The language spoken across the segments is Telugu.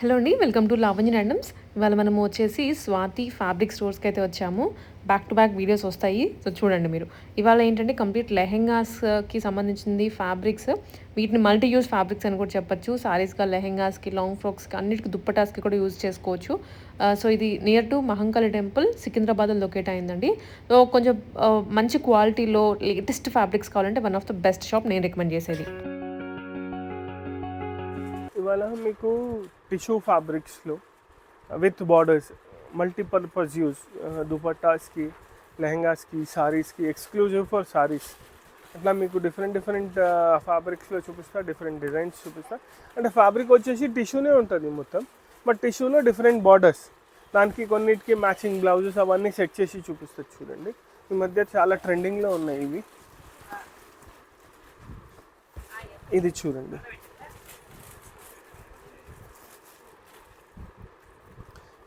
హలో అండి. Welcome to Lavanya randoms. ఇవాళ మనము వచ్చేసి స్వాతి ఫ్యాబ్రిక్ స్టోర్స్‌కి అయితే వచ్చాము. బ్యాక్ టు బ్యాక్ వీడియోస్ వస్తాయి. సో, చూడండి మీరు. ఇవాళ ఏంటంటే కంప్లీట్ లెహెంగాస్‌కి సంబంధించింది ఫ్యాబ్రిక్స్. వీటిని మల్టీ యూజ్ ఫ్యాబ్రిక్స్ అని కూడా చెప్పొచ్చు. సారీస్‌గా, లెహెంగాస్‌కి, లాంగ్ ఫ్రాక్స్‌కి అన్నిటికి దుప్పటాస్‌కి కూడా యూజ్ చేసుకోవచ్చు. సో, ఇది నియర్ టు మహంకాళి టెంపుల్ సికింద్రాబాద్‌లో లొకేట్ అయిందండి. సో, కొంచెం మంచి క్వాలిటీలో లేటెస్ట్ ఫ్యాబ్రిక్స్ కావాలంటే one of the best shop నేను రికమెండ్ చేసేది. ఇవాళ మీకు టిష్యూ ఫ్యాబ్రిక్స్లో విత్ బార్డర్స్ మల్టీపర్పస్ యూస్ దుపట్టాస్కి, లెహంగాస్కి, సారీస్కి, ఎక్స్క్లూజివ్ ఫర్ సారీస్ అట్లా మీకు డిఫరెంట్ ఫ్యాబ్రిక్స్లో చూపిస్తా, డిఫరెంట్ డిజైన్స్ చూపిస్తా. అంటే ఫ్యాబ్రిక్ వచ్చేసి టిష్యూనే ఉంటుంది మొత్తం, బట్ టిష్యూలో డిఫరెంట్ బార్డర్స్, దానికి కొన్నిటికి మ్యాచింగ్ బ్లౌజెస్ అవన్నీ సెట్ చేసి చూపిస్తుంది. చూడండి, ఈ మధ్య చాలా ట్రెండింగ్లో ఉన్నాయి ఇవి. ఇది చూడండి,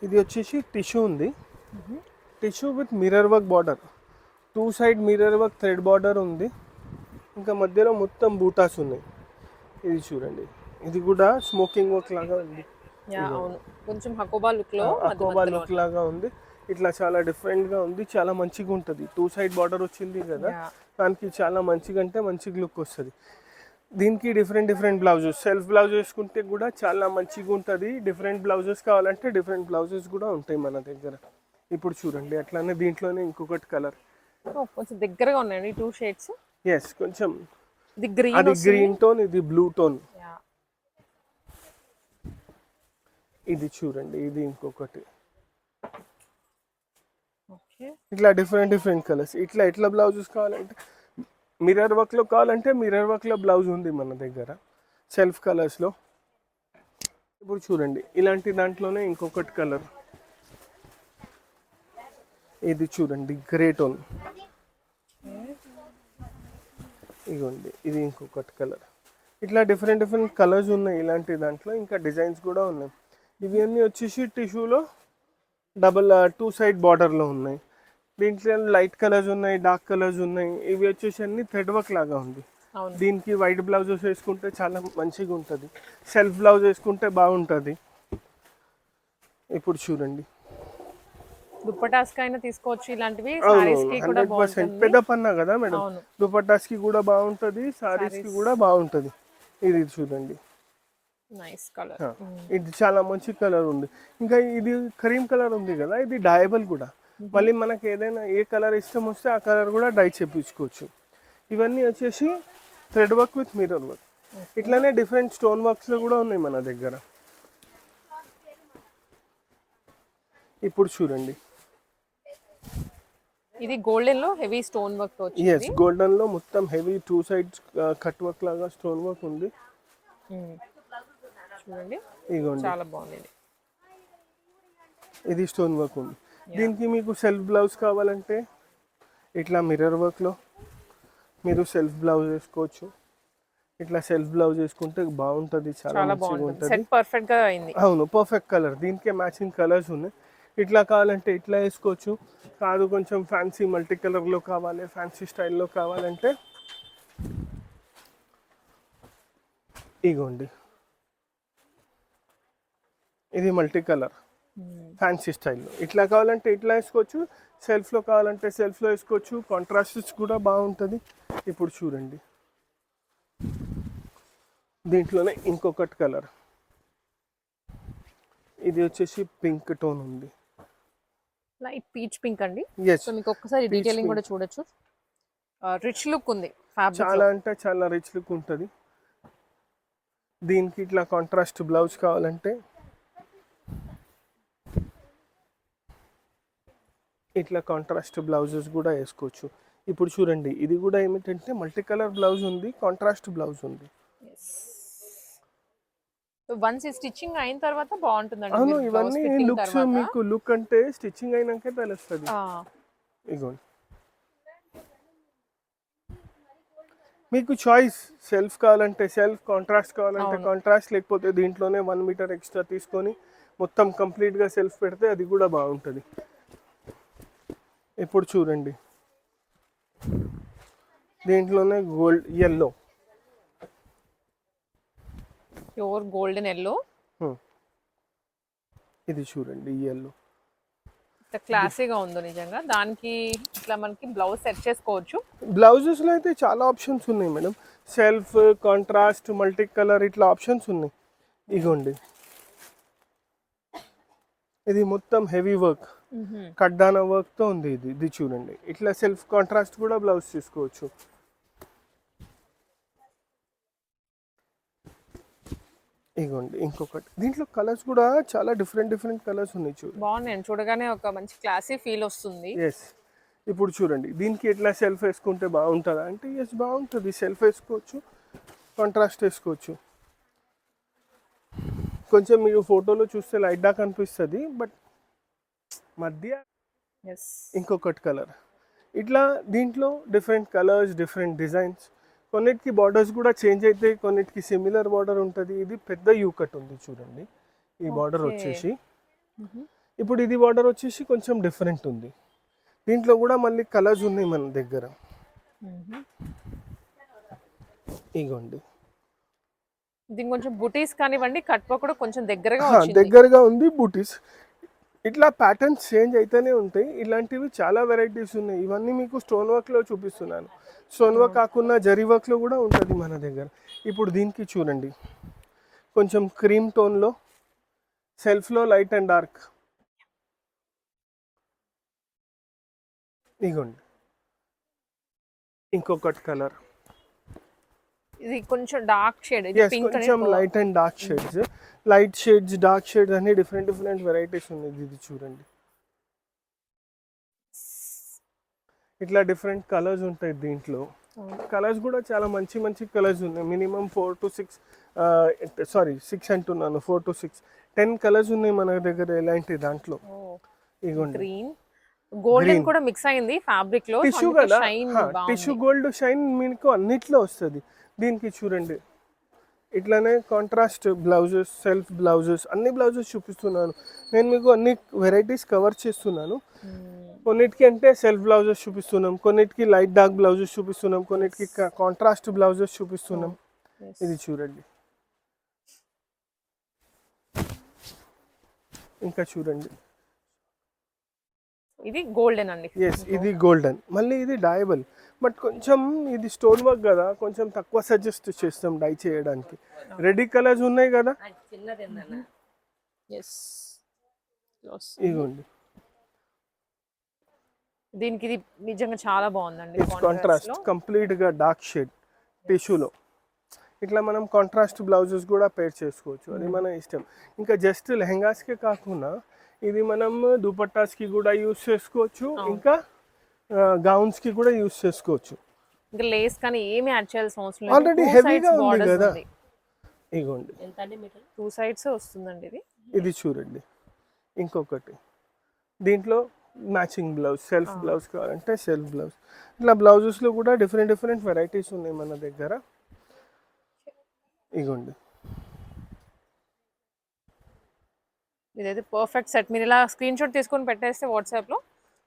ఇది వచ్చేసి టిష్యూ ఉంది. Tissue with mirror work border, two side mirror work thread border ఉంది. ఇంకా మధ్యలో మొత్తం బూటాస్ ఉన్నాయి. ఇది చూడండి, ఇది కూడా స్మోకింగ్ వర్క్ లాగా ఉంది. కొంచెం హకోబా లుక్ లాగా ఉంది. ఇట్లా చాలా డిఫరెంట్గా ఉంది, చాలా మంచిగా ఉంటుంది. టూ సైడ్ బార్డర్ వచ్చింది కదా, దానికి చాలా మంచిగా అంటే మంచిగా లుక్ వస్తుంది. దీనికి డిఫరెంట్ బ్లౌజెస్, సెల్ఫ్ బ్లౌజ్ వేసుకుంటే కూడా చాలా మంచిగా ఉంటుంది. డిఫరెంట్ బ్లౌజెస్ కావాలంటే డిఫరెంట్ బ్లౌజెస్ కూడా ఉంటాయి మన దగ్గర. ఇప్పుడు చూడండి, అట్లానే దీంట్లోనే ఇంకొకటి కలర్ కొంచెం దగ్గరగా ఉన్నాయండి, 2 షేడ్స్. ఎస్, కొంచెం ఇది గ్రీన్, అది గ్రీన్ టోన్, ఇది బ్లూ టోన్. ఇది చూడండి, ఇది ఇంకొకటి. ఇట్లా డిఫరెంట్ కలర్స్. ఎట్లా బ్లౌజెస్ కావాలంటే మిర్రర్ వర్క్లో కావాలంటే మిర్రర్ వర్క్లో బ్లౌజ్ ఉంది మన దగ్గర, సెల్ఫ్ కలర్స్లో. ఇప్పుడు చూడండి, ఇలాంటి దాంట్లోనే ఇంకొకటి కలర్. ఇది చూడండి, గ్రే టోన్. ఇదిగోండి, ఇది ఇంకొకటి కలర్. ఇట్లా డిఫరెంట్ కలర్స్ ఉన్నాయి ఇలాంటి దాంట్లో. ఇంకా డిజైన్స్ కూడా ఉన్నాయి. ఇవి అన్నీ వచ్చేసి టిష్యూలో టూ సైడ్ బార్డర్లో ఉన్నాయి. దీంట్లో లైట్ కలర్స్ ఉన్నాయి, డార్క్ కలర్స్ ఉన్నాయి. ఇవి వచ్చేసి అన్ని థ్రెడ్ వర్క్ లాగా ఉంది. దీనికి వైట్ బ్లౌజెస్ వేసుకుంటే చాలా మంచిగా ఉంటుంది, సెల్ఫ్ బ్లౌజ్ వేసుకుంటే బాగుంటుంది. ఇప్పుడు చూడండి, దుప్పటాస్ కైనా తీసుకోవచ్చు ఇలాంటివి. 100% పెద్ద పన్నా కదా మేడం, దుపట్టాస్కి కూడా బాగుంటుంది, సారీస్కి కూడా బాగుంటుంది. ఇది చూడండి, నైస్ కలర్. ఇది చాలా మంచి కలర్ ఉంది. ఇంకా ఇది క్రీమ్ కలర్ ఉంది కదా, ఇది డయబుల్ కూడా. మళ్ళీ మనకి ఏదైనా ఏ కలర్ ఇష్టం వస్తే ఆ కలర్ కూడా డై చేయించుకోవచ్చు. ఇవన్నీ వచ్చేసి thread work with mirror work. ఇట్లానే డిఫరెంట్ స్టోన్ వర్క్స్లో కూడా ఉన్నాయి మన దగ్గర. ఇప్పుడు చూడండి, ఇది గోల్డెన్ లో హెవీ స్టోన్ వర్క్ తో వచ్చింది. ఎస్, గోల్డెన్ లో మొత్తం heavy two sides cut work లాగా స్టోన్ వర్క్ ఉంది. చూడండి, ఇదిగోండి, చాలా బాగుంది. ఇది స్టోన్ వర్క్ ఉంది. దీనికి మీకు సెల్ఫ్ బ్లౌజ్ కావాలంటే ఇట్లా మిర్రర్ వర్క్లో మీరు సెల్ఫ్ బ్లౌజ్ వేసుకోవచ్చు. ఇట్లా సెల్ఫ్ బ్లౌజ్ వేసుకుంటే బాగుంటుంది, చాలా మంచిగా ఉంటుంది. పర్ఫెక్ట్ గా అయింది. అవును, పర్ఫెక్ట్ కలర్. దీనికే మ్యాచింగ్ కలర్స్ ఉన్నాయి. ఇట్లా కావాలంటే ఇట్లా వేసుకోవచ్చు. కాదు కొంచెం ఫ్యాన్సీ మల్టీ కలర్లో కావాలి, ఫ్యాన్సీ స్టైల్లో కావాలంటే ఇగోండి, ఇది మల్టీ కలర్ ఫ్యాన్సీ స్టైల్లో. ఇట్లా కావాలంటే ఇట్లా వేసుకోవచ్చు, సెల్ఫ్లో కావాలంటే సెల్ఫ్లో వేసుకోవచ్చు. కాంట్రాస్ట్స్ కూడా బాగుంటుంది. ఇప్పుడు చూడండి, దీంట్లోనే ఇంకొకటి కలర్. ఇది వచ్చేసి పింక్ టోన్ ఉంది, లైట్ పీచ్ పింక్ అండి. yes, సో మీకు ఒక్కసారి డీటెయిలింగ్ కూడా చూడొచ్చు. రిచ్ లుక్ ఉంది ఫ్యాబ్రిక్, చాలా అంటే చాలా రిచ్ లుక్ ఉంటుంది. దీనికి ఇట్లా కాంట్రాస్ట్ బ్లౌజ్ కావాలంటే ఇట్లా కాంట్రాస్ట్ బ్లౌజెస్ కూడా వేసుకోవచ్చు. ఇప్పుడు చూడండి, ఇది కూడా ఏమిటంటే మల్టీ కలర్ బ్లౌజ్ ఉంది, కాంట్రాస్ట్ బ్లౌజ్ ఉంది. సో వన్స్ ఈ స్టిచ్చింగ్ అయిన తర్వాత బాగుంటుందండి. అవును, ఇవన్నీ లుక్స్ మీకు లుక్ అంటే స్టిచ్చింగ్ అయినాకే తెలుస్తుంది. ఇగోండి, మీకు చాయిస్. సెల్ఫ్ కావాలంటే సెల్ఫ్, కాంట్రాస్ట్ కావాలంటే కాంట్రాస్ట్, లేకపోతే దీంట్లోనే 1 మీటర్ ఎక్స్ట్రా తీసుకొని మొత్తం కంప్లీట్గా సెల్ఫ్ పెడితే అది కూడా బాగుంటుంది. ఇప్పుడు చూడండి, దీంట్లోనే gold yellow, pure golden yellow. ఇది చూడండి ఎల్లో. ఇంత క్లాసీగా ఉందో నిజంగా. దానికి ఇట్లా మనకి బ్లౌజ్ సెట్ చేసుకోవచ్చు. బ్లౌజెస్లో అయితే చాలా ఆప్షన్స్ ఉన్నాయి madam. Self, contrast, multi colour ఇట్లా ఆప్షన్స్ ఉన్నాయి. ఇగోండి ఇది మొత్తం హెవీ వర్క్, కడ్డాన వర్క్తో ఉంది. ఇది చూడండి ఇట్లా సెల్ఫ్ కాంట్రాస్ట్ కూడా బ్లౌజ్ తీసుకోవచ్చు. ఇగోండి ఇంకొకటి, దీంట్లో కలర్స్ కూడా చాలా డిఫరెంట్ కలర్స్ ఉన్నాయి చూడండి. బాగున్నాయి, చూడగానే ఒక మంచి క్లాసీ ఫీల్ వస్తుంది. ఎస్, ఇప్పుడు చూడండి దీనికి ఎట్లా సెల్ఫ్ వేసుకుంటే బాగుంటుందా అంటే ఎస్ బాగుంటుంది. సెల్ఫ్ వేసుకోవచ్చు, కాంట్రాస్ట్ వేసుకోవచ్చు. కొంచెం మీరు ఫోటోలో చూస్తే లైట్ డార్క్ అనిపిస్తుంది, బట్ మధ్య ఇంకొకటి కలర్. ఇట్లా దీంట్లో డిఫరెంట్ కలర్స్, డిఫరెంట్ డిజైన్స్. కొన్నిటికి బార్డర్స్ కూడా చేంజ్ అవుతాయి, కొన్నిటికి సిమిలర్ బార్డర్ ఉంటుంది. ఇది పెద్ద యూ కట్ ఉంది చూడండి, ఈ బార్డర్ వచ్చేసి. ఇప్పుడు ఇది బార్డర్ వచ్చేసి కొంచెం డిఫరెంట్ ఉంది. దీంట్లో కూడా మళ్ళీ కలర్స్ ఉన్నాయి మన దగ్గర. ఇగోండి దీని కొంచెం బుటీస్ కానివ్వండి, కట్ప కూడా కొంచెం దగ్గరగా ఉంది బూటీస్. ఇట్లా ప్యాటర్న్స్ చేంజ్ అయితేనే ఉంటాయి. ఇలాంటివి చాలా వెరైటీస్ ఉన్నాయి. ఇవన్నీ మీకు స్టోన్ వర్క్లో చూపిస్తున్నాను. స్టోన్ వర్క్ కాకుండా జరీ వర్క్లో కూడా ఉంటుంది మన దగ్గర. ఇప్పుడు దీనికి చూడండి కొంచెం క్రీమ్ టోన్లో, సెల్ఫ్లో లైట్ అండ్ డార్క్. ఇగోండి ఇంకొకటి కలర్, ఇది కొంచెం డార్క్ షేడ్, కొంచెం light and dark shades, light shades, dark shades అన్ని డిఫరెంట్ వెరైటీస్ ఉన్నాయి. ఇది చూడండి ఇట్లా డిఫరెంట్ కలర్స్ ఉంటాయి దీంట్లో. కలర్స్ కూడా చాలా మంచి కలర్స్ ఉన్నాయి. మినిమం 4 to 6 6 అంటున్నాను, 4 to 6 10 కలర్స్ ఉన్నాయి మన దగ్గర. ఎలాంటి దాంట్లో ఇగోండి గ్రీన్ గోల్డెన్ కూడా మిక్స్ అయింది ఫ్యాబ్రిక్ లో. టిష్యూ కదా, టిష్యూ గోల్డ్ షైన్ మీకు అన్నిట్లో వస్తుంది. దీనికి చూడండి ఇట్లానే కాంట్రాస్ట్ బ్లౌజెస్, సెల్ఫ్ బ్లౌజెస్, అన్ని బ్లౌజెస్ చూపిస్తున్నాను నేను మీకు. అన్ని వెరైటీస్ కవర్ చేస్తున్నాను. కొన్నిటికి అంటే సెల్ఫ్ బ్లౌజెస్ చూపిస్తున్నాం, కొన్నిటికి లైట్ డార్క్ బ్లౌజెస్ చూపిస్తున్నాం, కొన్నిటికి కాంట్రాస్ట్ బ్లౌజెస్ చూపిస్తున్నాం. ఇది చూడండి ఇంకా చూడండి ఇది గోల్డెన్ అండి. ఎస్, ఇది గోల్డెన్. మళ్ళీ ఇది డయబుల్, బట్ కొంచెం ఇది స్టోన్ వర్క్ కదా, కొంచెం తక్కువ సజెస్ట్ చేస్తాం డై చేయడానికి. రెడీ కలర్స్ ఉన్నాయి కదా, ఇగోండి దీనికి ఇది నిజంగా చాలా బాగుందండి. కాంట్రాస్ట్ కంప్లీట్ గా డార్క్ షేడ్ టిష్యూలో. ఇట్లా మనం కాంట్రాస్ట్ బ్లౌజెస్ కూడా పేర్ చేసుకోవచ్చు, అది మన ఇష్టం. ఇంకా జస్ట్ లెహంగాస్కే కాకుండా ఇది మనం దుపట్టాస్కి కూడా యూస్ చేసుకోవచ్చు, ఇంకా గౌన్స్ కి కూడా యూస్ చేసుకోవచ్చు. ఇంకా లేస్ కానీ ఏమి యాడ్ చేయాల్సిన అవసరం లేదు. ఆల్రెడీ హెవీగా ఉంది కదా. ఇగోండి 2 sides వస్తుందండి ఇది. ఇది చూడండి ఇంకొకటి, దీంట్లో మ్యాచింగ్ బ్లౌజ్, సెల్ఫ్ బ్లౌజ్ కావాలంటే సెల్ఫ్ బ్లౌజ్. ఇట్లా బ్లౌజెస్లో కూడా డిఫరెంట్ వెరైటీస్ ఉన్నాయి మన దగ్గర. ఇగోండి ఇదైతే పర్ఫెక్ట్ సెట్. మీరు ఇలా స్క్రీన్ షాట్ తీసుకొని పెట్టేస్తే వాట్సాప్లో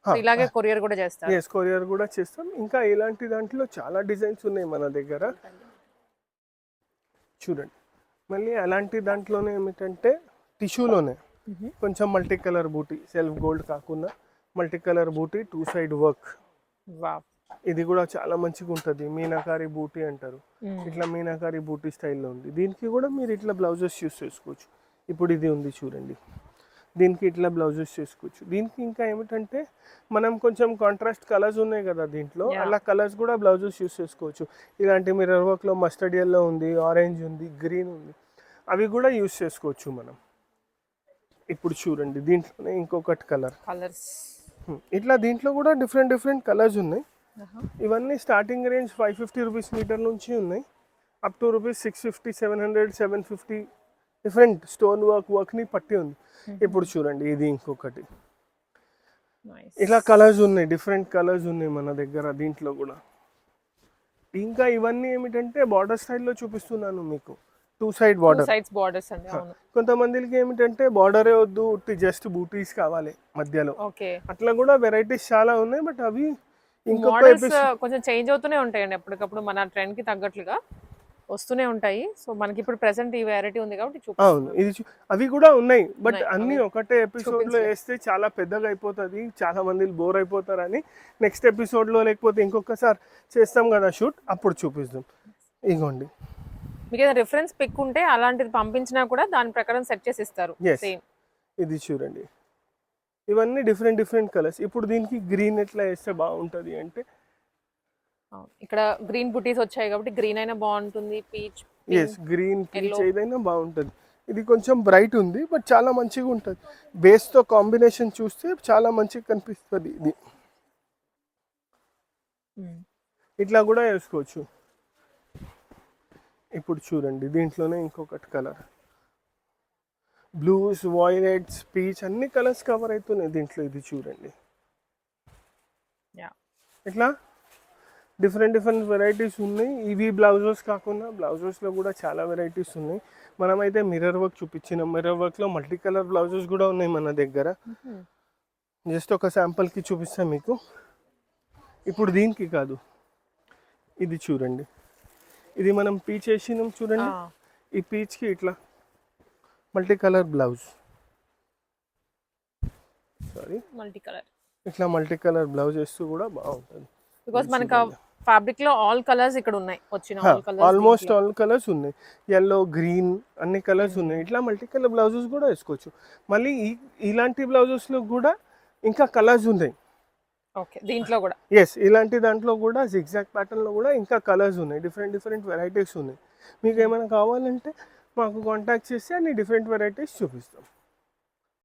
ఇలాగే కొరియర్ కూడా చేస్తారు. ఎస్, కొరియర్ కూడా చేస్తాం. ఇంకా ఇలాంటి దాంట్లో చాలా డిజైన్స్ ఉన్నాయి మన దగ్గర చూడండి. మళ్ళీ అలాంటి దాంట్లోనే ఏమిటంటే టిష్యూలోనే కొంచెం మల్టీ కలర్ బూటీ, సెల్ఫ్ గోల్డ్ కాకుండా మల్టీ కలర్ బూటీ, 2 side వర్క్. ఇది కూడా చాలా మంచిగా ఉంటుంది. మీనాకారి బూటీ అంటారు. ఇట్లా మీనాకారి బూటీ స్టైల్లో ఉంది. దీనికి కూడా మీరు ఇట్లా బ్లౌజెస్ యూస్ చేసుకోవచ్చు. ఇప్పుడు ఇది ఉంది చూడండి, దీనికి ఇట్లా బ్లౌజెస్ చేసుకోవచ్చు. దీనికి ఇంకా ఏమిటంటే మనం కొంచెం కాంట్రాస్ట్ కలర్స్ ఉన్నాయి కదా దీంట్లో, అలా కలర్స్ కూడా బ్లౌజెస్ యూస్ చేసుకోవచ్చు. ఇలాంటి మిర్రర్ వర్క్లో మస్టర్డ్ ఎల్లో ఉంది, ఆరెంజ్ ఉంది, గ్రీన్ ఉంది, అవి కూడా యూస్ చేసుకోవచ్చు మనం. ఇప్పుడు చూడండి దీంట్లోనే ఇంకొకటి కలర్స్. ఇట్లా దీంట్లో కూడా డిఫరెంట్ కలర్స్ ఉన్నాయి. ఇవన్నీ స్టార్టింగ్ రేంజ్ 550 రూపీస్ మీటర్ నుంచి ఉన్నాయి, up to rupees 650, 700, 750 different stone వర్క్ని పట్టి ఉంది. ఇప్పుడు చూడండి ఇది ఇంకొకటి. ఇలా కలర్స్ ఉన్నాయి, డిఫరెంట్ కలర్స్ ఉన్నాయి మన దగ్గర దీంట్లో కూడా. ఇంకా ఇవన్నీ ఏమిటంటే బార్డర్ స్టైల్లో చూపిస్తున్నాను మీకు. 2 side బార్డర్స్ అండి. కొంతమందికి ఏమిటంటే బార్డరే వద్దు, జస్ట్ బూటీస్ కావాలి మధ్యలో. అట్లా కూడా వెరైటీస్ చాలా ఉన్నాయి, బట్ అవి ఇంకొక కొంచెం చేంజ్ అవుతూనే ఉంటాయండి ఎప్పటికప్పుడు మన ట్రెండ్ కి తగ్గట్లుగా. వస్తూనే ఉంటాయి. సో మనకి ఇప్పుడు ప్రెజెంట్ ఈ వెరైటీ ఉంది కాబట్టి అవును చూపిస్తున్నాను. ఇది అవి కూడా ఉన్నాయి బట్ ఉన్నాయి. అన్నీ అవి ఒకటే ఎపిసోడ్లో చూపించలేదు. వేస్తే చాలా పెద్దగా అయిపోతుంది, చాలా మంది బోర్ అయిపోతారని నెక్స్ట్ ఎపిసోడ్లో లేకపోతే ఇంకొకసారి చేస్తాం కదా షూట్, అప్పుడు చూపిస్తాం. ఇగోండి. మీకు ఏదైనా రిఫరెన్స్ పిక్ ఉంటే అలాంటిది పంపించినా కూడా దాని ప్రకారం సెట్ చేసి ఇస్తారు. Yes, same. ఇది చూడండి, ఇవన్నీ డిఫరెంట్ డిఫరెంట్ కలర్స్. ఇప్పుడు దీనికి గ్రీన్ ఎట్లా వేస్తే బాగుంటుంది అంటే, ఇక్కడ గ్రీన్ బుటీస్ వచ్చాయి కాబట్టి గ్రీన్ అయినా బాగుంటుంది, peach, yes green peach yellow. ఏదైనా బాగుంటుంది. ఇది కొంచెం బ్రైట్ ఉంది బట్ చాలా మంచిగా ఉంటుంది. బేస్తో కాంబినేషన్ చూస్తే చాలా మంచిగా కనిపిస్తుంది. ఇది ఇట్లా కూడా వేసుకోవచ్చు. ఇప్పుడు చూడండి దీంట్లోనే ఇంకొకటి కలర్, బ్లూస్, వైలెట్స్, పీచ్ అన్ని కలర్స్ కవర్ అవుతున్నాయి దీంట్లో. ఇది చూడండి, ఇట్లా డిఫరెంట్ డిఫరెంట్ వెరైటీస్ ఉన్నాయి. ఇవి బ్లౌజెస్ కాకుండా బ్లౌజెస్లో కూడా చాలా వెరైటీస్ ఉన్నాయి. మనమైతే మిర్రర్ వర్క్ చూపించినాం. మిర్రర్ వర్క్లో మల్టీ కలర్ బ్లౌజెస్ కూడా ఉన్నాయి మన దగ్గర. జస్ట్ ఒక శాంపుల్కి చూపిస్తాను మీకు. ఇప్పుడు దీనికి కాదు, ఇది చూడండి, ఇది మనం పీచ్ వేసినాం చూడండి, ఈ పీచ్కి ఇట్లా multi colour blouse, sorry multi colour, ఇట్లా మల్టీ కలర్ బ్లౌజ్ వేస్తూ కూడా బాగుంటుంది. బికాజ్ మనకు ఫ్యాబ్రిక్ లో ఆల్ కలర్స్ ఇక్కడ ఉన్నాయి. వచ్చిన all colours almost all colours ఉన్నాయి, ఎల్లో, గ్రీన్ అన్ని కలర్స్ ఉన్నాయి. ఇట్లా మల్టీ కలర్ బ్లౌజెస్ కూడా వేసుకోవచ్చు. మళ్ళీ ఇలాంటి బ్లౌజెస్లో కూడా ఇంకా కలర్స్ ఉన్నాయి. ఓకే, దీంట్లో కూడా ఎస్, ఇలాంటి దాంట్లో కూడా జిగ్జాగ్ ప్యాటర్న్లో కూడా ఇంకా కలర్స్ ఉన్నాయి, డిఫరెంట్ డిఫరెంట్ వెరైటీస్ ఉన్నాయి. మీకు ఏమైనా కావాలంటే మాకు కాంటాక్ట్ చేస్తే అన్ని డిఫరెంట్ వెరైటీస్ చూపిస్తాం.